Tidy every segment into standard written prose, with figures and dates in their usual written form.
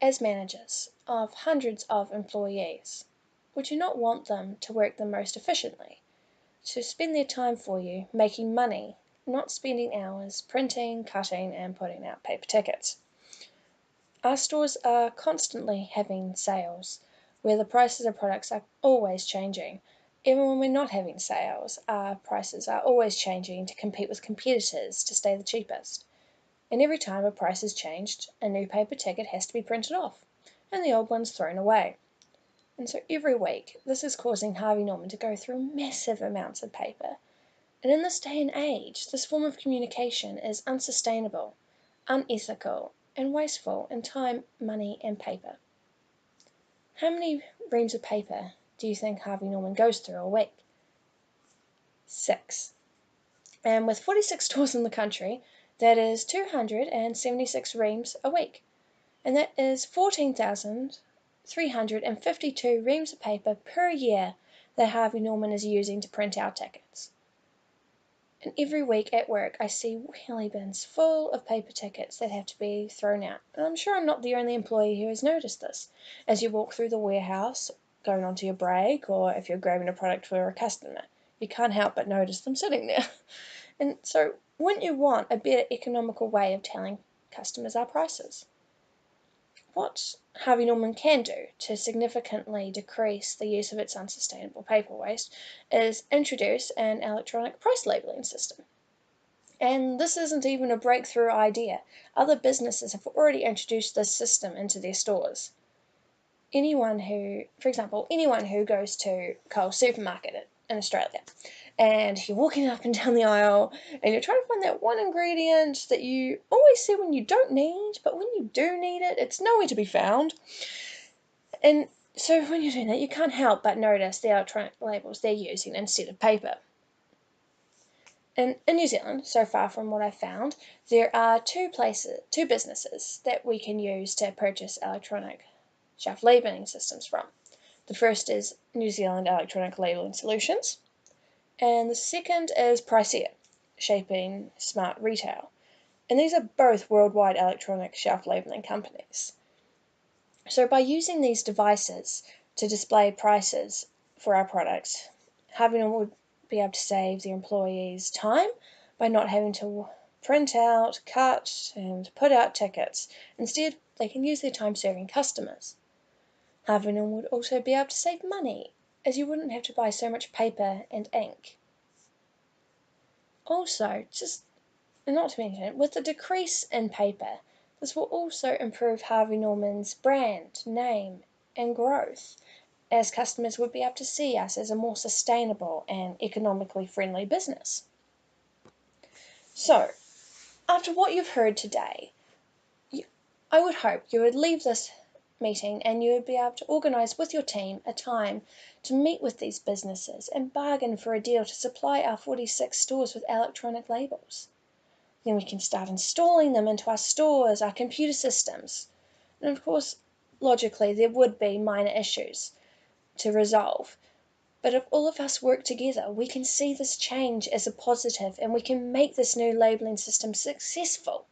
as managers of hundreds of employees, would you not want them to work the most efficiently, to spend their time for you making money, not spending hours printing, cutting, and putting out paper tickets? Our stores are constantly having sales, where the prices of products are always changing. Even when we're not having sales, our prices are always changing to compete with competitors to stay the cheapest. And every time a price is changed, a new paper ticket has to be printed off, and the old one's thrown away. And so every week, this is causing Harvey Norman to go through massive amounts of paper. And in this day and age, this form of communication is unsustainable, unethical, and wasteful in time, money, and paper. How many reams of paper do you think Harvey Norman goes through a week? 6. And with 46 stores in the country, that is 276 reams a week. And that is 14,352 reams of paper per year that Harvey Norman is using to print our tickets. And every week at work, I see wheelie bins full of paper tickets that have to be thrown out. And I'm sure I'm not the only employee who has noticed this. As you walk through the warehouse, going onto your break, or if you're grabbing a product for a customer, you can't help but notice them sitting there. And so, wouldn't you want a better economical way of telling customers our prices? What Harvey Norman can do to significantly decrease the use of its unsustainable paper waste is introduce an electronic price labeling system. And this isn't even a breakthrough idea. Other businesses have already introduced this system into their stores. Anyone who goes to Coles supermarket in Australia, and you're walking up and down the aisle and you're trying to find that one ingredient that you always see when you don't need, but when you do need it, it's nowhere to be found. And so when you're doing that, you can't help but notice the electronic labels they're using instead of paper. And in New Zealand, so far from what I've found, there are two businesses that we can use to purchase electronic shelf labelling systems from. The first is New Zealand Electronic Labelling Solutions, and the second is Pricea, shaping smart retail. And these are both worldwide electronic shelf labelling companies. So by using these devices to display prices for our products, Harvey Norman would be able to save their employees time by not having to print out, cut, and put out tickets. Instead, they can use their time serving customers. Harvey Norman would also be able to save money, as you wouldn't have to buy so much paper and ink. Also, just not to mention, with the decrease in paper, this will also improve Harvey Norman's brand, name, and growth, as customers would be able to see us as a more sustainable and economically friendly business. So, after what you've heard today, I would hope you would leave this meeting and you would be able to organise with your team a time to meet with these businesses and bargain for a deal to supply our 46 stores with electronic labels. Then we can start installing them into our stores, our computer systems. And of course, logically, there would be minor issues to resolve. But if all of us work together, we can see this change as a positive and we can make this new labelling system successful.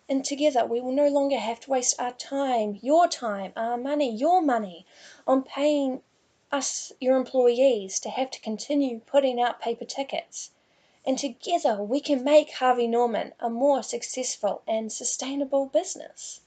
And together we will no longer have to waste our time, our money, your money, on paying us, your employees, to have to continue putting out paper tickets. And together we can make Harvey Norman a more successful and sustainable business.